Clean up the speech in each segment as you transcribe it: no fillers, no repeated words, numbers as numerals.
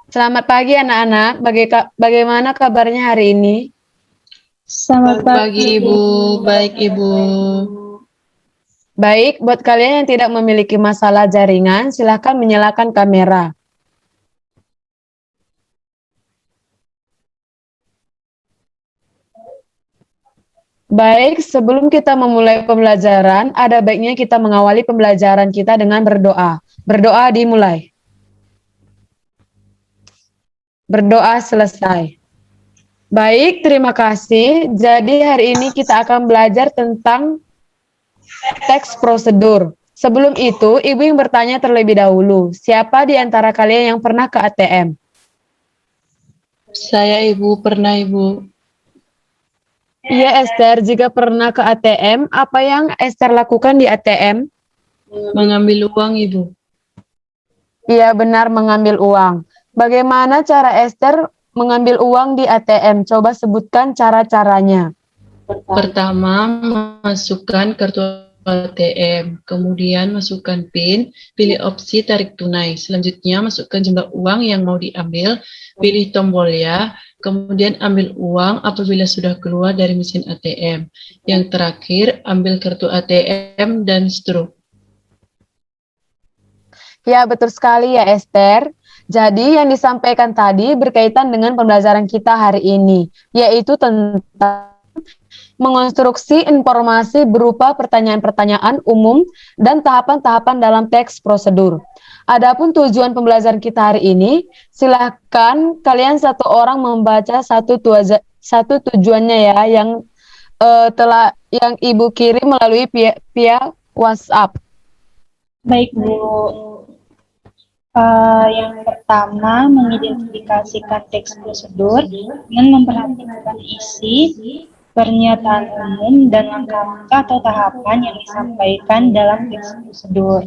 Selamat pagi anak-anak. Bagaimana kabarnya hari ini? Selamat Selamat pagi, pagi Ibu, baik Ibu. Baik, buat kalian yang tidak memiliki masalah jaringan, silakan menyalakan kamera. Baik, sebelum kita memulai pembelajaran, ada baiknya kita mengawali pembelajaran kita dengan berdoa. Berdoa dimulai. Berdoa selesai. Baik, terima kasih. Jadi hari ini kita akan belajar tentang teks prosedur. Sebelum itu, Ibu yang bertanya terlebih dahulu, siapa di antara kalian yang pernah ke ATM? Saya Ibu, pernah Ibu Iya, Esther, jika pernah ke ATM, apa yang Esther lakukan di ATM? mengambil uang Ibu. Iya, benar mengambil uang. Bagaimana cara Esther mengambil uang di ATM? Coba sebutkan cara-caranya. Pertama, masukkan kartu ATM, kemudian masukkan PIN, pilih opsi tarik tunai. Selanjutnya, masukkan jumlah uang yang mau diambil, pilih tombol ya, kemudian ambil uang apabila sudah keluar dari mesin ATM. Yang terakhir, ambil kartu ATM dan seterusnya. Ya, betul sekali ya, Esther. Jadi, yang disampaikan tadi berkaitan dengan pembelajaran kita hari ini, yaitu tentang mengonstruksi informasi berupa pertanyaan-pertanyaan umum dan tahapan-tahapan dalam teks prosedur. Adapun tujuan pembelajaran kita hari ini, silakan kalian satu orang membaca satu tujuannya ya yang Ibu kirim melalui via WhatsApp. baik Bu. Yang pertama, mengidentifikasikan teks prosedur dengan memperhatikan isi, pernyataan umum, dan langkah-langkah atau tahapan yang disampaikan dalam teks prosedur.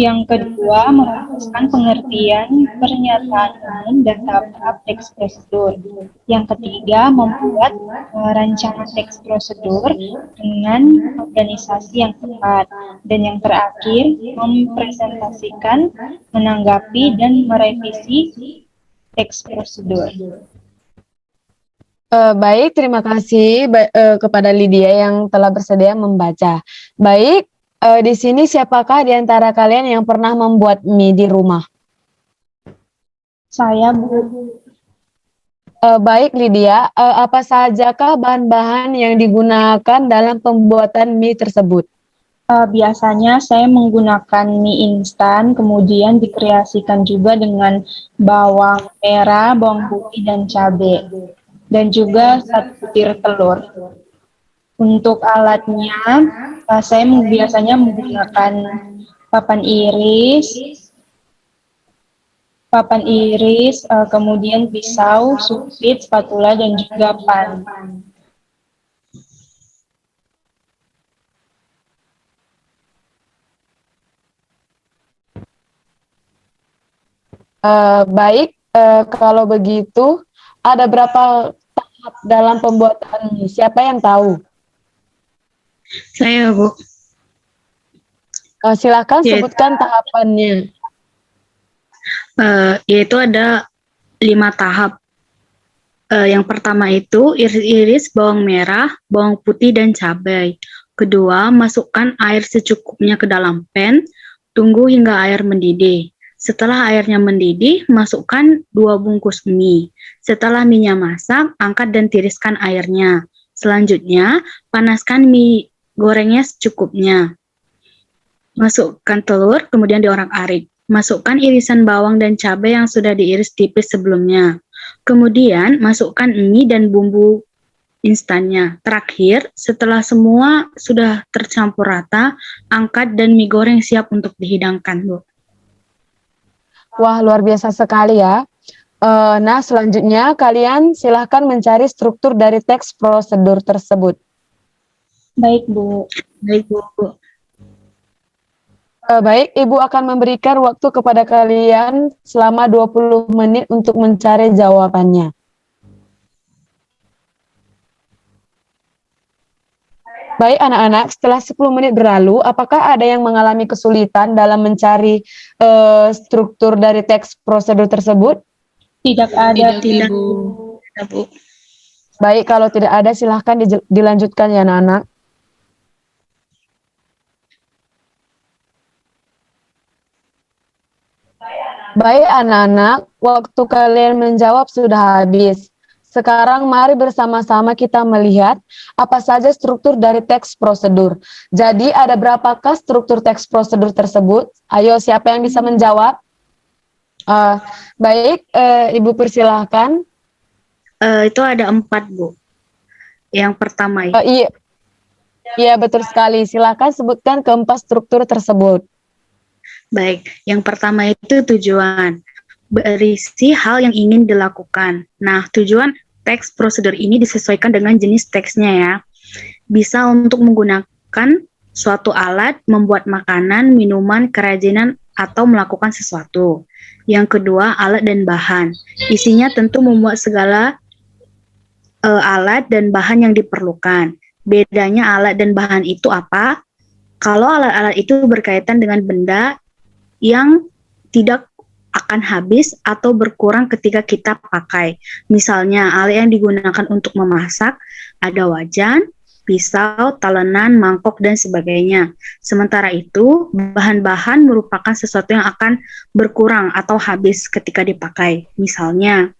Yang kedua, merumuskan pengertian pernyataan umum dan tahap-tahap teks prosedur. Yang ketiga, membuat rancangan teks prosedur dengan organisasi yang tepat. Dan yang terakhir, mempresentasikan, menanggapi, dan merevisi teks prosedur. Baik, terima kasih kepada Lydia yang telah bersedia membaca. Baik, di sini siapakah di antara kalian yang pernah membuat mie di rumah? Saya, Bu. Baik, Lydia, apa sajakah bahan-bahan yang digunakan dalam pembuatan mie tersebut? Biasanya saya menggunakan mie instan, kemudian dikreasikan juga dengan bawang merah, bawang putih, dan cabai. Dan juga 1 butir telur. Untuk alatnya, saya biasanya menggunakan papan iris, kemudian pisau, supit, spatula, dan juga pan. Baik, kalau begitu, ada berapa tahap dalam pembuatan mie? Siapa yang tahu? Saya, Bu. Silakan Ya, sebutkan tahapannya. yaitu ada 5 tahap. Yang pertama itu iris-iris bawang merah, bawang putih, dan cabai. Kedua, masukkan air secukupnya ke dalam pan, tunggu hingga air mendidih. Setelah airnya mendidih, masukkan 2 bungkus mie. Setelah mie-nya masak, angkat dan tiriskan airnya. Selanjutnya, panaskan mie gorengnya secukupnya. Masukkan telur, kemudian diorak-arik. Masukkan irisan bawang dan cabai yang sudah diiris tipis sebelumnya. Kemudian, masukkan mie dan bumbu instannya. Terakhir, setelah semua sudah tercampur rata, angkat dan mie goreng siap untuk dihidangkan, Bu. Wah, luar biasa sekali ya. Nah, selanjutnya kalian silahkan mencari struktur dari teks prosedur tersebut. Baik, Bu. Baik, Bu. Baik, Ibu akan memberikan waktu kepada kalian selama 20 menit untuk mencari jawabannya. Baik anak-anak, setelah 10 menit berlalu, apakah ada yang mengalami kesulitan dalam mencari struktur dari teks prosedur tersebut? Tidak ada. Tidak, Ibu. Ya, Bu. Baik, kalau tidak ada silahkan dilanjutkan ya anak-anak. Baik anak-anak, waktu kalian menjawab sudah habis. Sekarang mari bersama-sama kita melihat apa saja struktur dari teks prosedur. Jadi ada berapakah struktur teks prosedur tersebut? Ayo siapa yang bisa menjawab? Baik, Ibu persilahkan. Itu ada 4, Bu. Yang pertama itu. Iya, iya betul sekali. Silakan sebutkan keempat struktur tersebut. Baik, yang pertama itu tujuan. Berisi hal yang ingin dilakukan. Nah, tujuan teks prosedur ini disesuaikan dengan jenis teksnya ya. Bisa untuk menggunakan suatu alat, membuat makanan, minuman, kerajinan, atau melakukan sesuatu. Yang kedua, alat dan bahan. Isinya tentu membuat segala alat dan bahan yang diperlukan. Bedanya alat dan bahan itu apa? Kalau alat-alat itu berkaitan dengan benda yang tidak akan habis atau berkurang ketika kita pakai. Misalnya, alat yang digunakan untuk memasak ada wajan, pisau, talenan, mangkok, dan sebagainya. Sementara itu, bahan-bahan merupakan sesuatu yang akan berkurang atau habis ketika dipakai. Misalnya,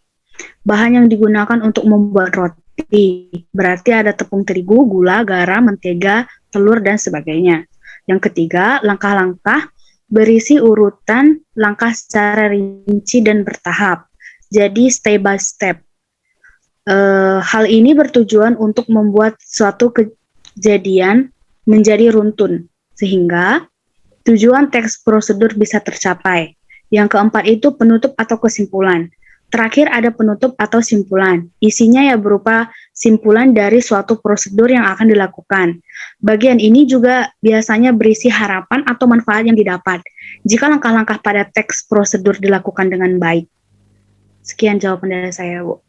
bahan yang digunakan untuk membuat roti, berarti ada tepung terigu, gula, garam, mentega, telur, dan sebagainya. Yang ketiga, langkah-langkah berisi urutan langkah secara rinci dan bertahap. Jadi step by step. Hal ini bertujuan untuk membuat suatu kejadian menjadi runtun, sehingga tujuan teks prosedur bisa tercapai. Yang keempat itu penutup atau kesimpulan. Terakhir ada penutup atau simpulan. Isinya ya berupa simpulan dari suatu prosedur yang akan dilakukan. Bagian ini juga biasanya berisi harapan atau manfaat yang didapat jika langkah-langkah pada teks prosedur dilakukan dengan baik. Sekian jawaban dari saya, Bu.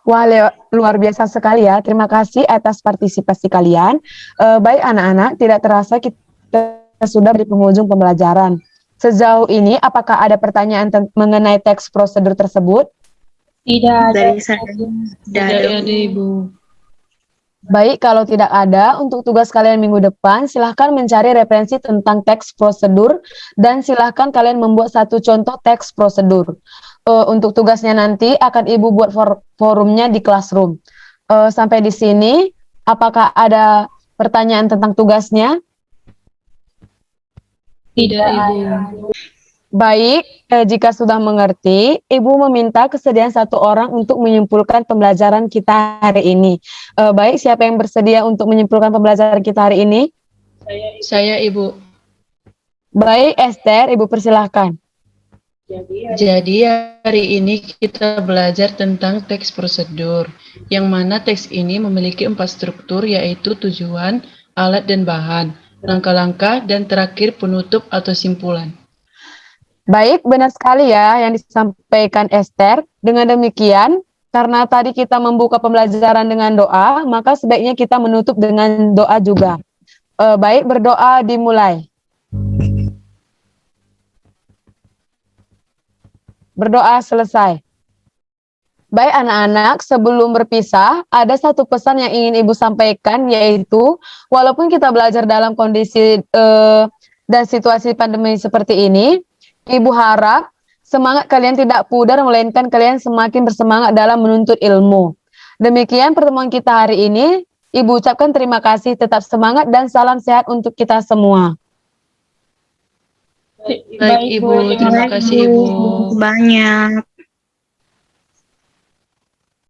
Wah, luar biasa sekali ya. Terima kasih atas partisipasi kalian. Baik anak-anak, tidak terasa kita sudah di penghujung pembelajaran. Sejauh ini, apakah ada pertanyaan mengenai teks prosedur tersebut? Tidak ada. Dari saya. Tidak ada, Ibu. Baik, kalau tidak ada, untuk tugas kalian minggu depan, silahkan mencari referensi tentang teks prosedur, dan silahkan kalian membuat satu contoh teks prosedur. Untuk tugasnya nanti, akan Ibu buat forumnya di Classroom. Sampai di sini, apakah ada pertanyaan tentang tugasnya? Tidak, Ibu. Baik, jika sudah mengerti, Ibu meminta kesediaan satu orang untuk menyimpulkan pembelajaran kita hari ini. Baik, siapa yang bersedia untuk menyimpulkan pembelajaran kita hari ini? Saya, Ibu. Baik, Esther, Ibu persilahkan. Jadi hari ini kita belajar tentang teks prosedur, yang mana teks ini memiliki 4 struktur, yaitu tujuan, alat dan bahan, langkah-langkah, dan terakhir penutup atau simpulan. Baik, benar sekali ya yang disampaikan Esther. Dengan demikian, karena tadi kita membuka pembelajaran dengan doa, maka sebaiknya kita menutup dengan doa juga. Baik, berdoa dimulai. Berdoa selesai. Baik anak-anak, sebelum berpisah, ada satu pesan yang ingin Ibu sampaikan, yaitu walaupun kita belajar dalam kondisi dan situasi pandemi seperti ini, Ibu harap semangat kalian tidak pudar, melainkan kalian semakin bersemangat dalam menuntut ilmu. Demikian pertemuan kita hari ini. Ibu ucapkan terima kasih, tetap semangat, dan salam sehat untuk kita semua. Baik, Ibu. Terima kasih, Ibu. Banyak.